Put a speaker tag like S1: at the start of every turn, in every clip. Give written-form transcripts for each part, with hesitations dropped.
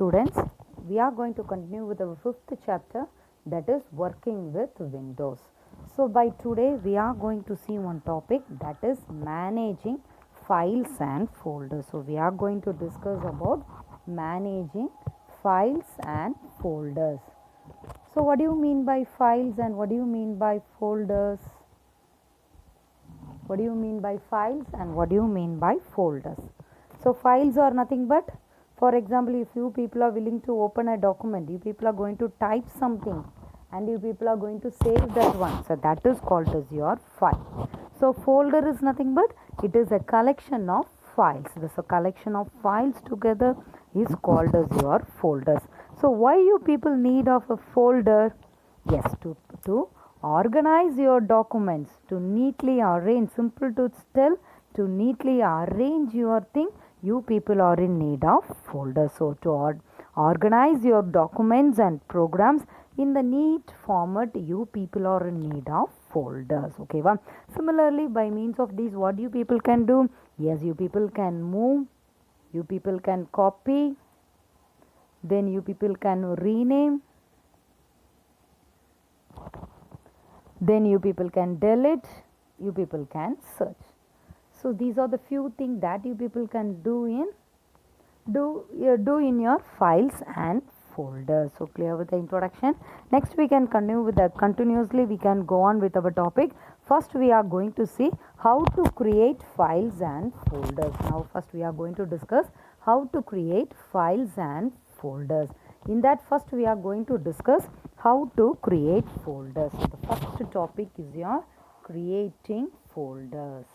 S1: students, we are going to continue with our fifth chapter, that is working with Windows. So by today we are going to see one topic, that is managing files and folders. So we are going to discuss about managing files and folders. So what do you mean by files and what do you mean by folders? What do you mean by files and what do you mean by folders? So files are nothing but, for example, if you people are willing to open a document, you people are going to type something and you people are going to save that one. So that is called as your file. So folder is nothing but, it is a collection of files. This a collection of files together is called as your folders. So why you people need of a folder? Yes, to organize your documents, to neatly arrange, simple to tell, to neatly arrange your thing, you people are in need of folders. So to organize your documents and programs in the neat format, you people are in need of folders. Okay, well, similarly by means of these, what you people can do? Yes, you people can move, you people can copy, then you people can rename, then you people can delete, you people can search. So these are the few things that you people can do in your files and folders. So clear with the introduction. Next we can continue with the continuously we can go on with our topic. First we are going to see how to create files and folders. Now first we are going to discuss how to create files and folders. In that first we are going to discuss how to create folders. So the first topic is your creating folders.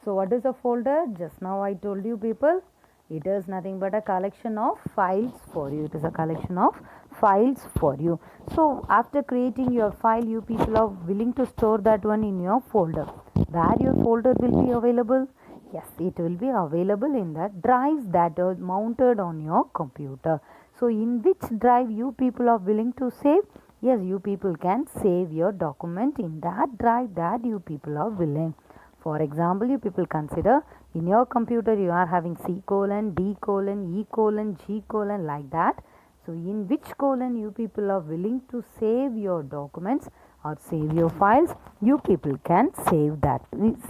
S1: So what is a folder? Just now I told you people, it is nothing but a collection of files for you. It is a collection of files for you. So after creating your file, you people are willing to store that one in your folder. Where your folder will be available? Yes, it will be available in the drives that are mounted on your computer. So in which drive you people are willing to save? Yes, you people can save your document in that drive that you people are willing. For example, you people consider in your computer you are having C colon, D colon, E colon, G colon like that. So in which colon you people are willing to save your documents or save your files, you people can save that.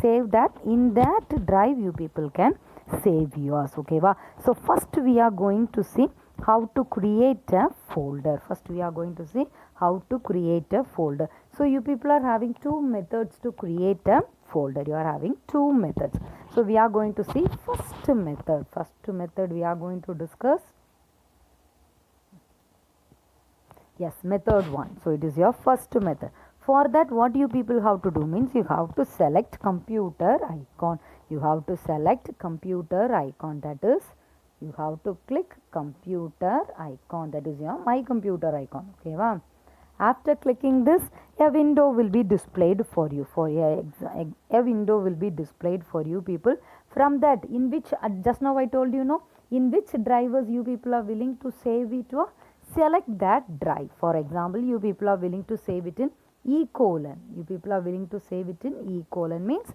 S1: Save that in that drive you people can save yours. Okay, wow. So first we are going to see how to create a folder. First we are going to see how to create a folder. So you people are having two methods to create a folder. You are having two methods. So we are going to see first method. First method we are going to discuss. Yes, method 1. So it is your first method. For that what you people have to do means you have to select computer icon. You have to select computer icon, that is you have to click computer icon, that is your my computer icon. Okay, wow. After clicking this, a window will be displayed for you. A window will be displayed for you people. From that, in which just now I told you, no, in which drivers you people are willing to save it to, select that drive. For example, you people are willing to save it in E colon. You people are willing to save it in E colon means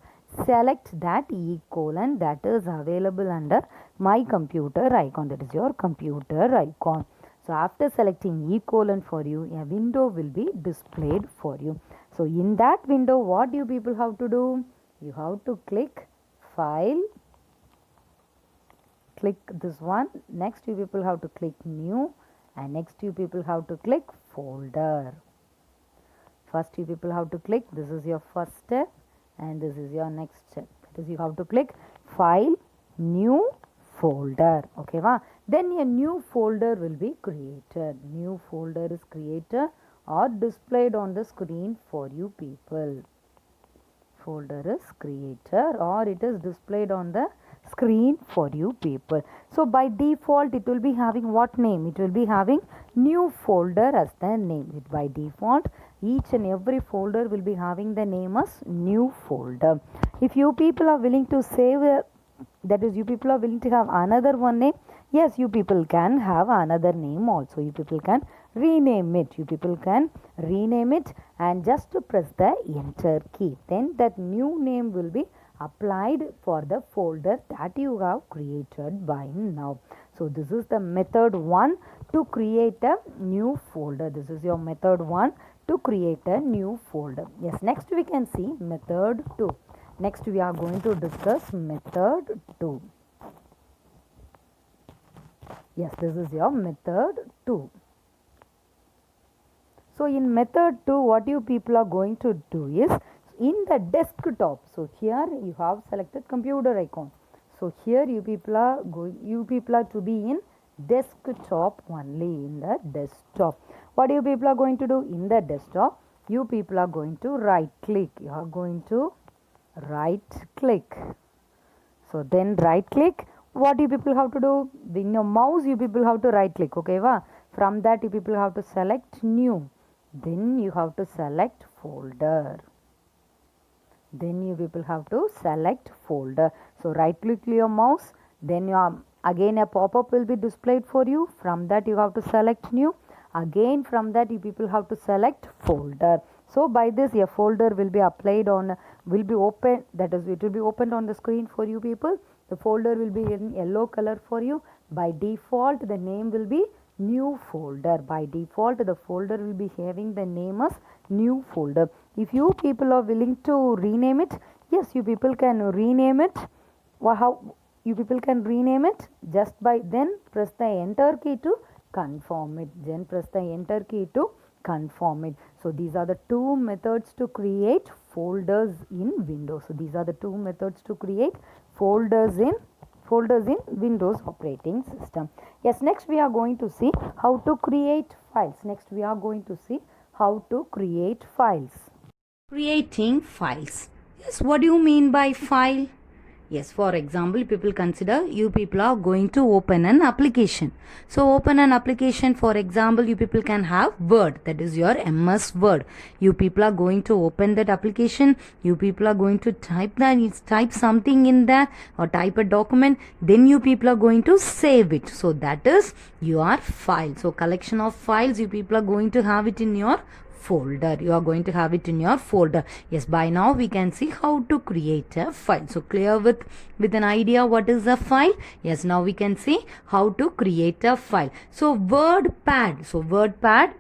S1: select that E colon that is available under my computer icon. That is your computer icon. So after selecting E colon for you, a window will be displayed for you. So in that window, what you people have to do? You have to click file, click this one. Next you people have to click new, and next you people have to click folder. First you people have to click, this is your first step and this is your next step. That is you have to click file, new, folder. Okay, wow. Then a new folder will be created. New folder is created or displayed on the screen for you people. Folder is created or it is displayed on the screen for you people. So by default it will be having what name? It will be having new folder as the name. By default each and every folder will be having the name as new folder. If you people are willing to save that is you people are willing to have another one name, yes, you people can have another name also. You people can rename it. You people can rename it and just to press the enter key. Then that new name will be applied for the folder that you have created by now. So this is the method 1 to create a new folder. This is your method 1 to create a new folder. Yes, next we can see method 2. Next we are going to discuss method 2. Yes, this is your method 2. So in method 2, what you people are going to do is in the desktop. So here you have selected computer icon. So here you people are to be in desktop only, in the desktop. What you people are going to do in the desktop? You people are going to right click. You are going to right click. So then right click. What you people have to do? In your mouse you people have to right click. Okay, va? From that you people have to select new. Then you have to select folder. Then you people have to select folder. So right click your mouse. Then again a pop-up will be displayed for you. From that you have to select new. Again from that you people have to select folder. So by this a folder will be applied on, will be open, that is it will be opened on the screen for you people. The folder will be in yellow color for you. By default the name will be new folder. By default the folder will be having the name as new folder. If you people are willing to rename it, yes, you people can rename it. How you people can rename it? Just by then press the enter key to confirm it. Then press the enter key to confirm it. So these are the two methods to create folders in Windows. So these are the two methods to create folders in Windows operating system. Yes, next we are going to see how to create files. Next we are going to see how to create files.
S2: Creating files. Yes, what do you mean by file? Yes, for example, people consider you people are going to open an application. So open an application, for example, you people can have Word, that is your MS Word. You people are going to open that application. You people are going to type something in there or type a document. Then you people are going to save it. So that is your file. So collection of files, you people are going to have it in your folder. You are going to have it in your folder. Yes, by now we can see how to create a file. So clear with an idea what is a file? Yes, now we can see how to create a file. So WordPad. So WordPad.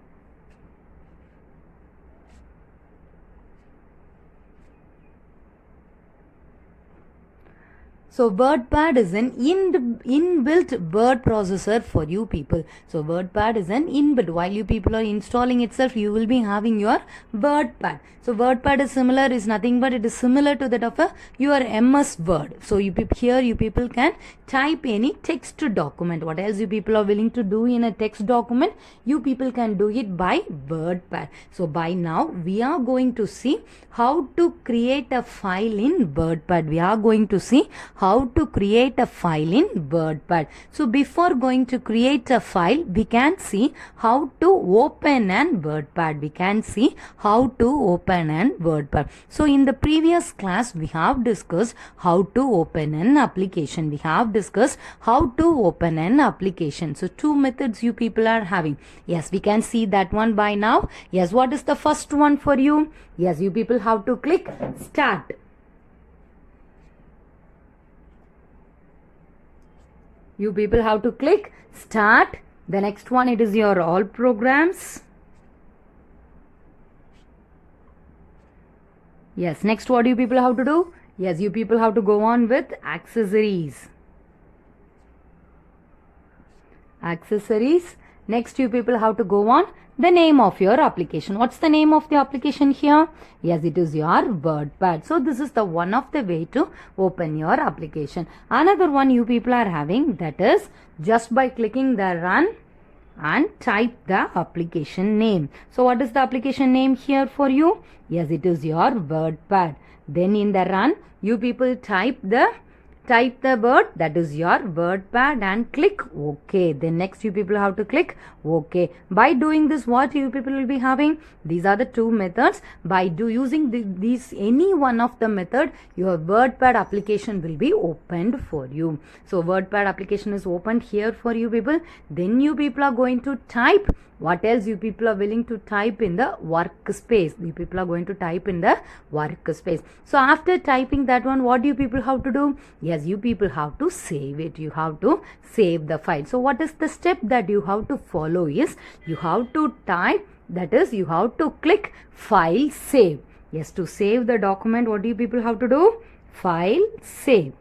S2: So WordPad is an inbuilt word processor for you people. So WordPad is an inbuilt. While you people are installing itself, you will be having your WordPad. So WordPad is similar, is nothing but it is similar to that of your MS Word. So here you people can type any text document. What else you people are willing to do in a text document, you people can do it by WordPad. So by now we are going to see how to create a file in WordPad. We are going to see how to create a file in WordPad. So before going to create a file, we can see how to open an WordPad. We can see how to open an WordPad. So in the previous class, we have discussed how to open an application. We have discussed how to open an application. So two methods you people are having. Yes, we can see that one by now. Yes, what is the first one for you? Yes, you people have to click start. You people have to click start. The next one, it is your all programs. Yes, next what you people have to do? Yes, you people have to go on with accessories. Accessories. Next you people have to go on the name of your application. What's the name of the application here? Yes, it is your WordPad. So this is the one of the way to open your application. Another one you people are having, that is just by clicking the run and type the application name. So what is the application name here for you? Yes, it is your WordPad. Then in the run, you people type the word, that is your WordPad, and click OK. Then next you people have to click OK. By doing this, what you people will be having? These are the two methods. By using these any one of the method, your WordPad application will be opened for you. So WordPad application is opened here for you people. Then you people are going to type what else you people are willing to type in the workspace. You people are going to type in the workspace. So after typing that one, what do you people have to do? Yes, Yes, you people have to save it. You have to save the file. So what is the step that you have to follow is you have to type, that is you have to click file save. Yes, to save the document, what do you people have to do? File save.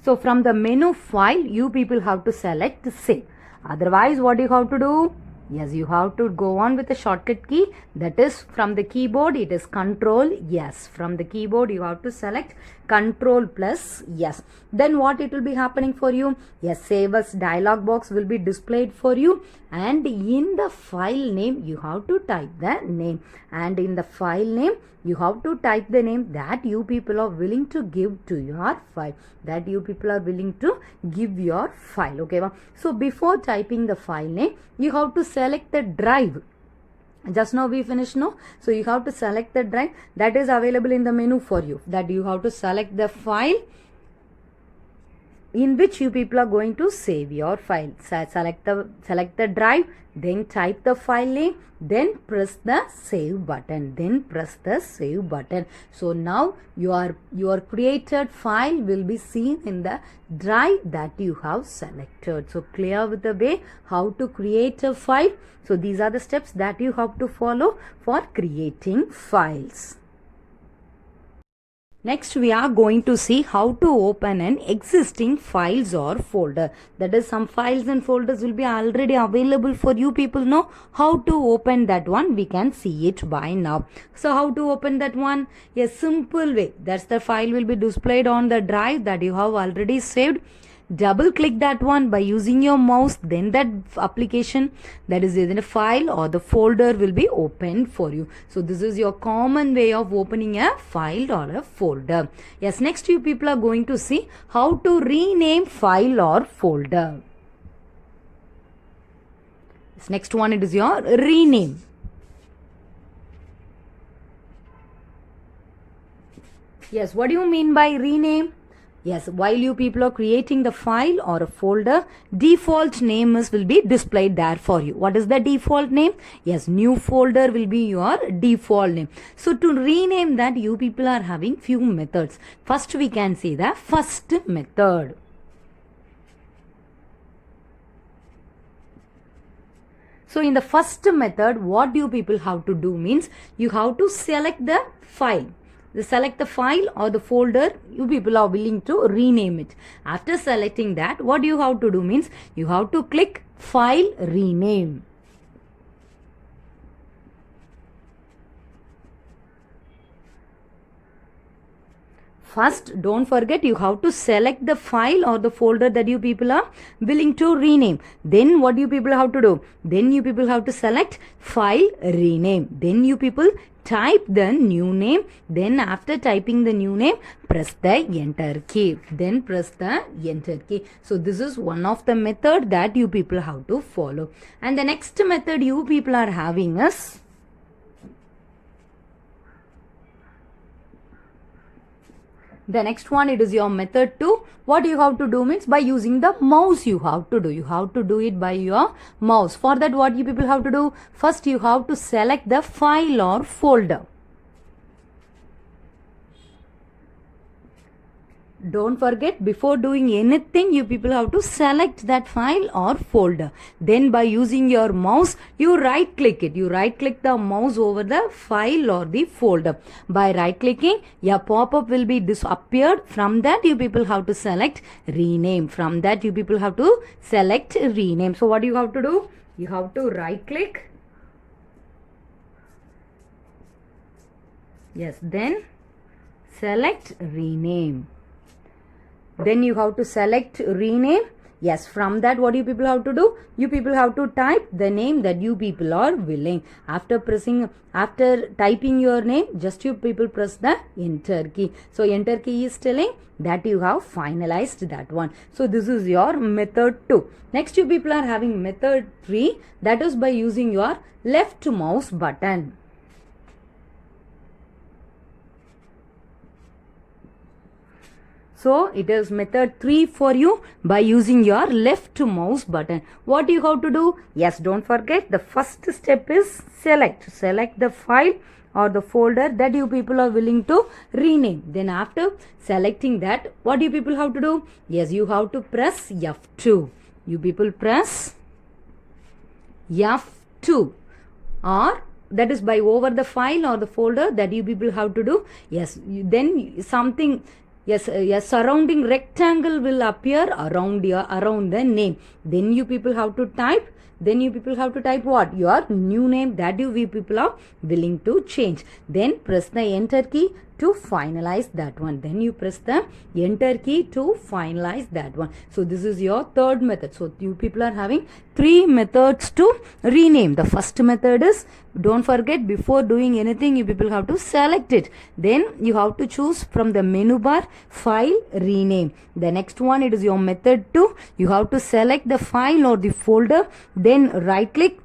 S2: So from the menu file, you people have to select save. Otherwise, what you have to do? Yes, you have to go on with the shortcut key, that is from the keyboard it is Control yes. From the keyboard you have to select Control plus yes. Then what it will be happening for you? Yes, save as dialog box will be displayed for you, and in the file name you have to type the name, and in the file name you have to type the name that you people are willing to give to your file, that you people are willing to give your file. Okay, so before typing the file name you have to select the drive. Just now we finished, no? So you have to select the drive that is available in the menu for you, that you have to select the file in which you people are going to save your file. Select the drive, then type the file name, then press the save button, So now your created file will be seen in the drive that you have selected. So clear with the way how to create a file. So these are the steps that you have to follow for creating files. Next, we are going to see how to open an existing files or folder. That is, some files and folders will be already available for you people know how to open that one. We can see it by now. So how to open that one? A simple way. That's the file will be displayed on the drive that you have already saved. Double click that one by using your mouse, then that application, that is in a file or the folder, will be opened for you. So this is your common way of opening a file or a folder. Yes, next you people are going to see how to rename file or folder. This next one, it is your rename. Yes, what do you mean by rename? Yes, while you people are creating the file or a folder, default name will be displayed there for you. What is the default name? Yes, new folder will be your default name. So to rename that, you people are having few methods. First we can see the first method. So in the first method, what you people have to do means you have to select the file. Select the file or the folder you people are willing to rename it. After selecting that, what you have to do means you have to click file rename. First, don't forget you have to select the file or the folder that you people are willing to rename. Then what you people have to do? Then you people have to select file rename. Then you people type the new name. Then after typing the new name, press the enter key. Then press the enter key. So this is one of the method that you people have to follow. And the next method you people are having is the next one, it is your method 2. What you have to do means by using the mouse you have to do. You have to do it by your mouse. For that, what you people have to do? First, you have to select the file or folder. Don't forget, before doing anything, you people have to select that file or folder. Then by using your mouse, you right click it. You right click the mouse over the file or the folder. By right clicking, your pop-up will be disappeared. From that, you people have to select rename. From that, you people have to select rename. So what you have to do? You have to right click. Yes, then select rename. Then you have to select rename. Yes, from that, what you people have to do? You people have to type the name that you people are willing. After typing your name, just you people press the enter key. So enter key is telling that you have finalized that one. So this is your method 2. Next, you people are having method 3. That is by using your left mouse button. So it is method 3 for you by using your left mouse button. What you have to do? Yes, don't forget the first step is select. Select the file or the folder that you people are willing to rename. Then after selecting that, what you people have to do? Yes, you have to press F2. You people press F2, or that is by over the file or the folder that you people have to do. Yes, then something, yes, a surrounding rectangle will appear around the name. Then you people have to type. Then you people have to type what? Your new name that you people are willing to change. Then press the enter key to finalize that one. Then you press the enter key to finalize that one. So this is your third method. So you people are having 3 methods to rename. The first method is, don't forget, before doing anything you people have to select it. Then you have to choose from the menu bar file rename. The next one, it is your method 2. You have to select the file or the folder, then right click,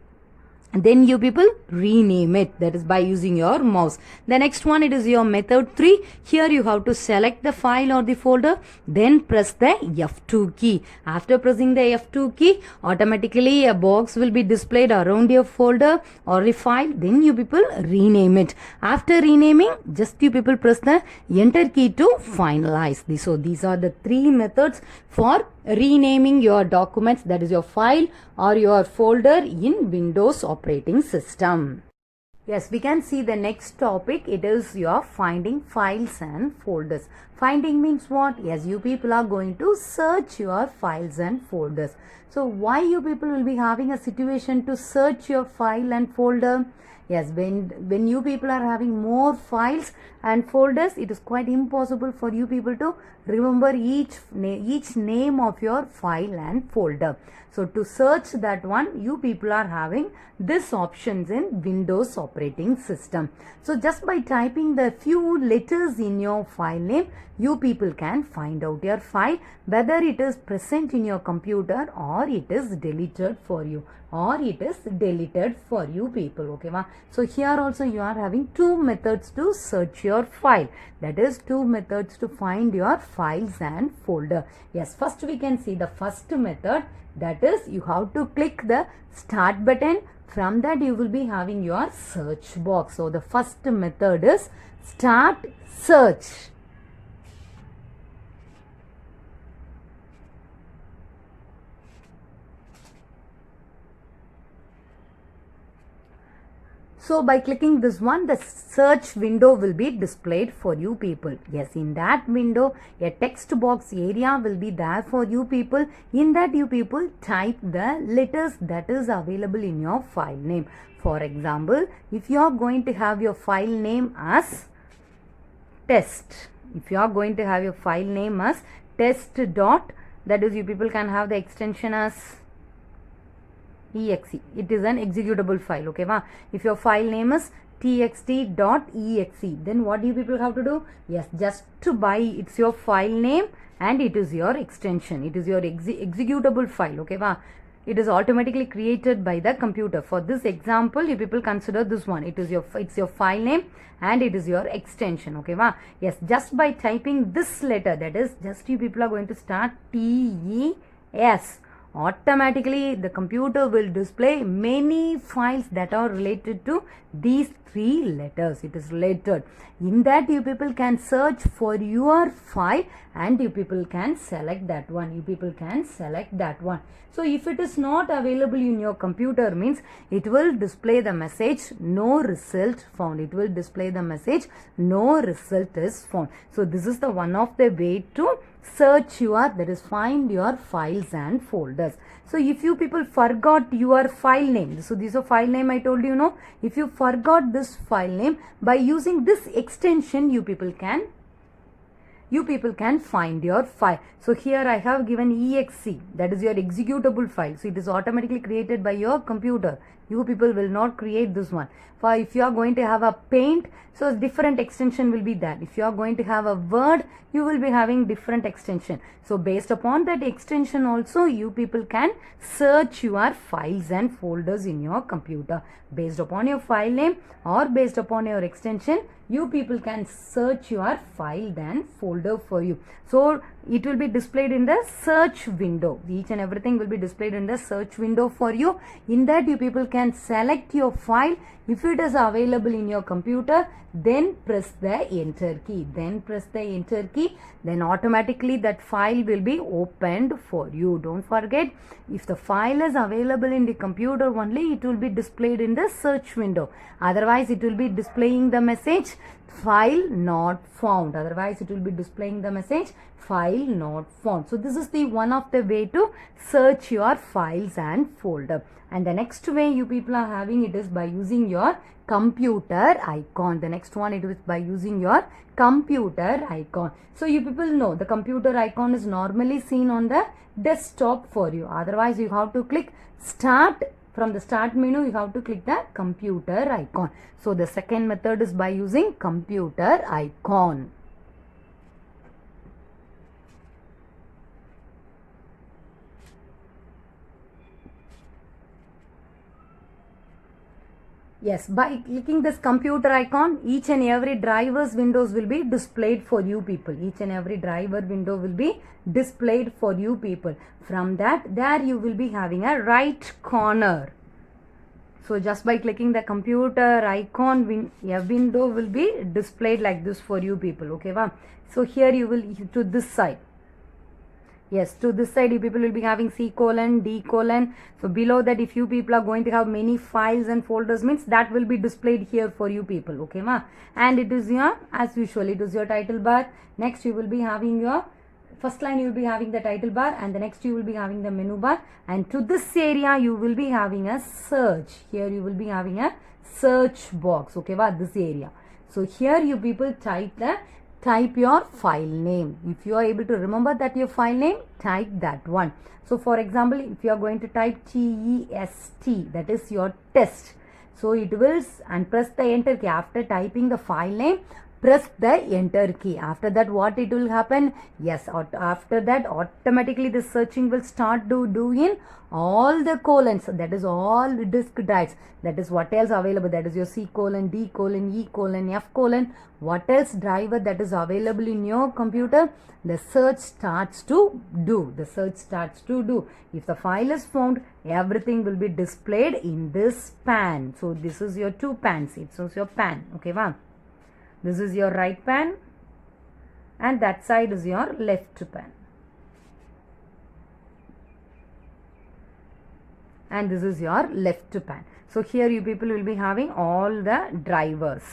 S2: then you people rename it, that is by using your mouse. The next one, it is your method 3. Here you have to select the file or the folder, then press the F2 key. After pressing the F2 key, automatically a box will be displayed around your folder or a file. Then you people rename it. After renaming, just you people press the enter key to finalize this. So these are the 3 methods for renaming your documents, that is your file or your folder in Windows operating system. Yes, we can see the next topic. It is your finding files and folders. Finding means what? Yes, you people are going to search your files and folders. So why you people will be having a situation to search your file and folder? Yes, when you people are having more files and folders, it is quite impossible for you people to remember each name of your file and folder. So to search that one, you people are having this options in Windows operating system. So just by typing the few letters in your file name, you people can find out your file, whether it is present in your computer or it is deleted for you, people. Okay, ma? So here also you are having 2 methods to search your file, that is 2 methods to find your files and folder. Yes, first we can see the first method, that is you have to click the start button. From that you will be having your search box. So the first method is start search. So by clicking this one, the search window will be displayed for you people. Yes, in that window, a text box area will be there for you people. In that you people type the letters that is available in your file name. For example, if you are going to have your file name as test, that is you people can have the extension as exe. It is an executable file. Okay, ma? If your file name is txt.exe, then what do you people have to do? Yes, just to buy, it's your file name and it is your extension. It is your executable file. Okay, ma? It is automatically created by the computer. For this example, you people consider this one. It's your file name and it is your extension. Okay, ma? Yes, just by typing this letter, that is, just you people are going to start TES. Automatically the computer will display many files that are related to these 3 letters. It is related. In that you people can search for your file and you people can select that one. So if it is not available in your computer, means it will display the message no result found. No result is found. So this is the one of the way to search your, that is find your files and folders. So if you people forgot your file name, so this is a file name I told you, no? If you forgot this file name, by using this extension you people can find your file. So here I have given exe, that is your executable file. So it is automatically created by your computer. You people will not create this one. For if you are going to have a paint, so different extension will be that. If you are going to have a word, you will be having different extension. So based upon that extension also, you people can search your files and folders in your computer. Based upon your file name or based upon your extension, you people can search your file and folder for you. So it will be displayed in the search window. Each and everything will be displayed in the search window for you. In that you people can select your file. If it is available in your computer, then press the enter key. Then automatically that file will be opened for you. Don't forget, if the file is available in the computer only, it will be displayed in the search window. Otherwise it will be displaying the message file not found. So this is the one of the way to search your files and folder. And the next way you people are having it is by using your computer icon. The next one it is by using your computer icon. So you people know the computer icon is normally seen on the desktop for you. Otherwise you have to click start. From the start menu you have to click the computer icon. So the second method is by using computer icon. Yes, by clicking this computer icon, each and every driver's windows will be displayed for you people. From that, there you will be having a right corner. So just by clicking the computer icon, a window will be displayed like this for you people. Okay, wow. So here you will to this side. Yes, to this side you people will be having C colon, D colon. So below that, if you people are going to have many files and folders, means that will be displayed here for you people. Okay, ma? And it is your, as usual, it is your title bar. Next you will be having your first line, you will be having the title bar, and the next you will be having the menu bar. And to this area you will be having a search. Here you will be having a search box. Okay, ma? This area. So here you people type your file name. If you are able to remember that your file name, type that one. So for example, if you are going to type TEST, that is your test. So it will, and press the enter key. After typing the file name, press the enter key. After that, what it will happen? Yes, after that automatically the searching will start to do in all the colons. That is all disk drives. That is what else available. That is your C colon, D colon, E colon, F colon. What else driver that is available in your computer? The search starts to do. If the file is found, everything will be displayed in this pan. So this is your two pans. It shows your pan. Okay, wow. This is your right pan and that side is your left pan. And this is your left pan. So here you people will be having all the drivers.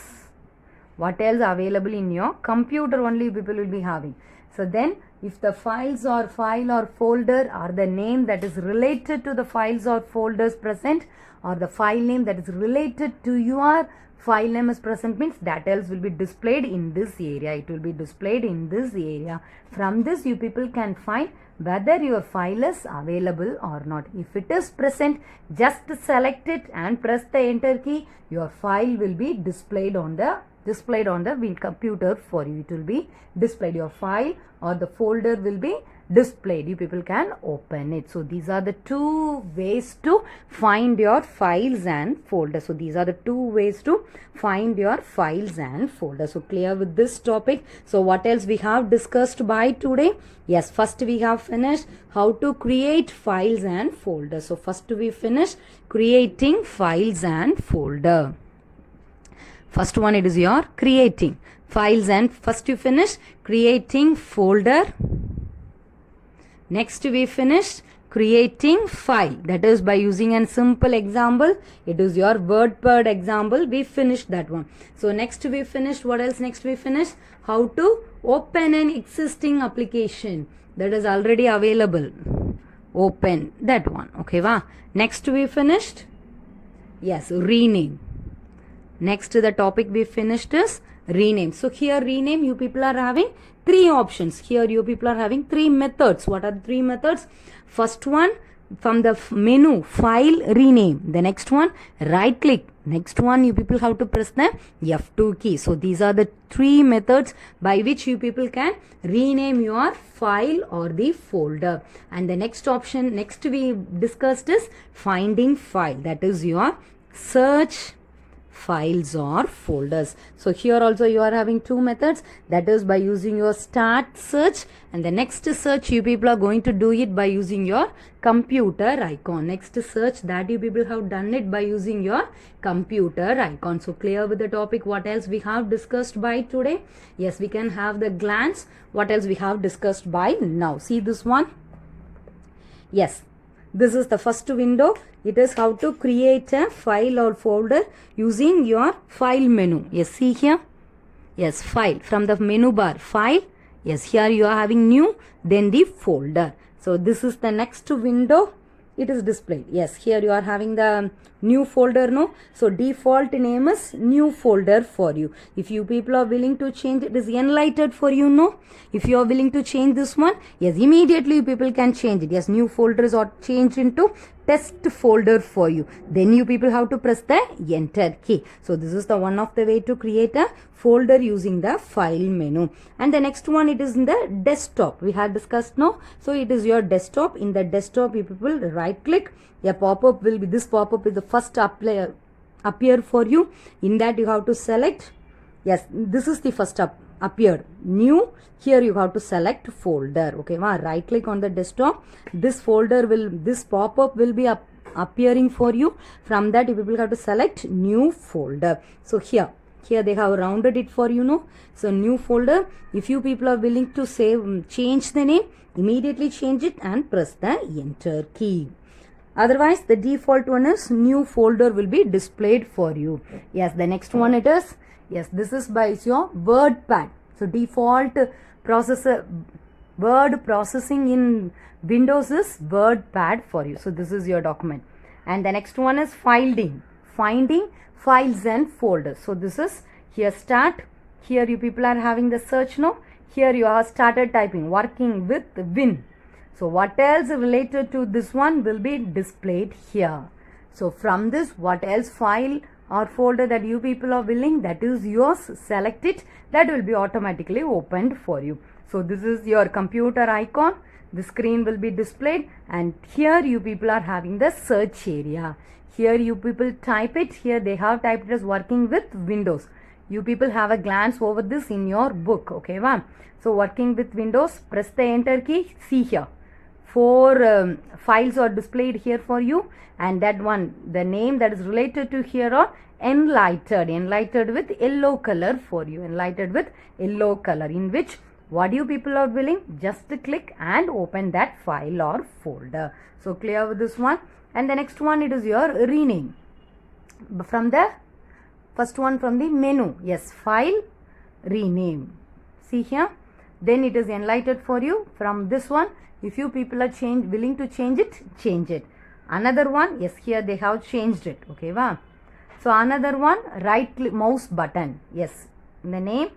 S2: What else available in your computer only people will be having. So then if the files or file or folder or the name that is related to the files or folders present, or the file name that is related to your file name is present, means that else will be displayed in this area. It will be displayed in this area. From this you people can find whether your file is available or not. If it is present, just select it and press the enter key. Your file will be displayed on the computer for you. It will be displayed. Your file or the folder will be displayed. You people can open it. So these are the two ways to find your files and folders. So clear with this topic. So what else we have discussed by today? Yes, first we have finished how to create files and folders. So first we finished creating files and folder. First one, it is your creating files, and first you finish creating folder. Next we finished creating file. That is by using a simple example. It is your WordPad example. We finished that one. So next we finished, what else next we finished? How to open an existing application that is already available. Open that one. Okay, wow. Next we finished, yes, rename. Next the topic we finished is rename. So here rename, you people are having three options. Here you people are having three methods. What are the three methods? First one, from the menu, file, rename. The next one, right click. Next one, you people have to press the F2 key. So these are the three methods by which you people can rename your file or the folder. And the next option, next we discussed is finding file. That is your search files or folders. So here also you are having two methods, that is by using your start search, and the next search you people are going to do it by using your computer icon. Next search that you people have done it by using your computer icon. So clear with the topic, what else we have discussed by today? Yes, we can have the glance, what else we have discussed by now. See this one. Yes, this is the first window. It is how to create a file or folder using your file menu. Yes, see here. Yes, file. From the menu bar, file. Yes, here you are having new, then the folder. So this is the next window. It is displayed. Yes, here you are having the new folder, no? So default name is new folder for you. If you people are willing to change it, is enlightened for you, no? If you are willing to change this one, yes, immediately you people can change it. Yes, new folders are changed into test folder for you. Then you people have to press the enter key. So this is the one of the way to create a folder using the file menu. And the next one, it is in the desktop. We had discussed, no? So it is your desktop. In the desktop, you people right click. A pop-up will be, this pop-up is the first appear for you. In that you have to select. Yes, this is the first appeared. New. Here you have to select folder. Okay, right click on the desktop. This folder will, this pop-up will be appearing for you. From that you people have to select new folder. So here they have rounded it for you, no? So new folder. If you people are willing to save, change the name, immediately change it and press the enter key. Otherwise, the default one is new folder will be displayed for you. Yes, the next one it is. Yes, this is by your WordPad. So default processor, word processing in Windows is WordPad for you. So this is your document. And the next one is finding files and folders. So this is here start. Here you people are having the search now. Here you have started typing working with Win. So what else related to this one will be displayed here. So from this, what else file or folder that you people are willing, that is yours, select it, that will be automatically opened for you. So this is your computer icon. The screen will be displayed, and here you people are having the search area. Here you people type it. Here they have typed it as working with Windows. You people have a glance over this in your book. Okay, ma'am. So working with Windows, press the enter key. See here, 4 files are displayed here for you, and that one, the name that is related to here are enlightened with yellow color for you, enlightened with yellow color, in which what you people are willing, just click and open that file or folder. So clear with this one. And the next one, it is your rename. From the first one, from the menu, yes, file, rename. See here, then it is enlightened for you. From this one, if you people are willing to change it, change it. Another one, yes, here they have changed it. Okay, wow. So another one, right click, mouse button. Yes, the name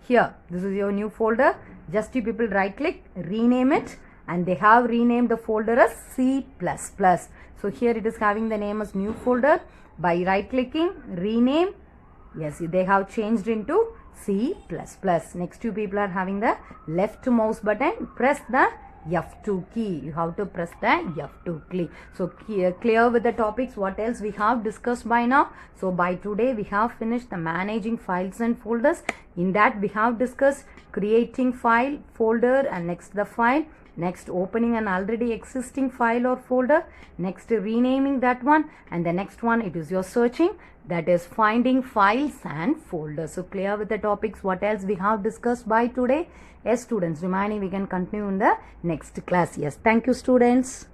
S2: here. This is your new folder. Just you people right click, rename it, and they have renamed the folder as C++. So here it is having the name as new folder. By right clicking, rename. Yes, they have changed into C++. Next you people are having the left mouse button. Press the F2 key. You have to press the F2 key. So clear with the topics, what else we have discussed by now. So by today we have finished the managing files and folders. In that we have discussed creating file, folder, and next the file. Next opening an already existing file or folder. Next renaming that one. And the next one, it is your searching, that is finding files and folders. So clear with the topics, what else we have discussed by today. Yes, students, remaining we can continue in the next class. Yes, thank you, students.